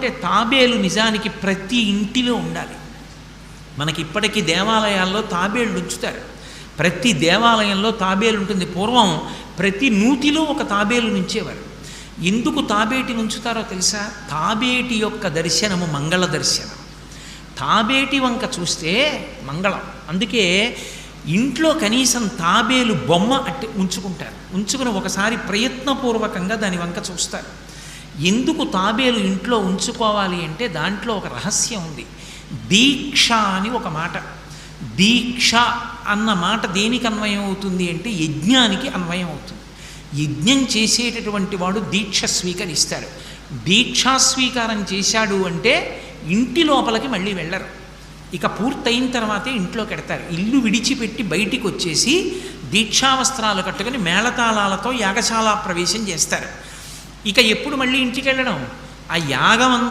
అంటే తాబేలు నిజానికి ప్రతి ఇంటిలో ఉండాలి. మనకి ఇప్పటికీ దేవాలయాల్లో తాబేళ్ళు ఉంచుతారు. ప్రతి దేవాలయంలో తాబేలు ఉంటుంది. పూర్వం ప్రతి నూతిలో ఒక తాబేలు నుంచేవారు. ఎందుకు తాబేటి ఉంచుతారో తెలుసా? తాబేటి యొక్క దర్శనము మంగళ దర్శనం. తాబేటి వంక చూస్తే మంగళం. అందుకే ఇంట్లో కనీసం తాబేలు బొమ్మ అట్టి ఉంచుకుంటారు. ఉంచుకుని ఒకసారి ప్రయత్నపూర్వకంగా దాని వంక చూస్తారు. ఎందుకు తాబేలు ఇంట్లో ఉంచుకోవాలి అంటే దాంట్లో ఒక రహస్యం ఉంది. దీక్ష అని ఒక మాట. దీక్ష అన్న మాట దేనికి అన్వయం అవుతుంది అంటే యజ్ఞానికి అన్వయం అవుతుంది. యజ్ఞం చేసేటటువంటి వాడు దీక్ష స్వీకరిస్తాడు. దీక్షా స్వీకారం చేశాడు అంటే ఇంటి లోపలికి మళ్ళీ వెళ్ళరు. ఇక పూర్తయిన తర్వాతే ఇంట్లో కడతారు. ఇల్లు విడిచిపెట్టి బయటికి వచ్చేసి దీక్షావస్త్రాలు కట్టుకుని మేళతాళాలతో యాగశాల ప్రవేశం చేస్తారు. ఇక ఎప్పుడు మళ్ళీ ఇంటికి వెళ్ళడం? ఆ యాగం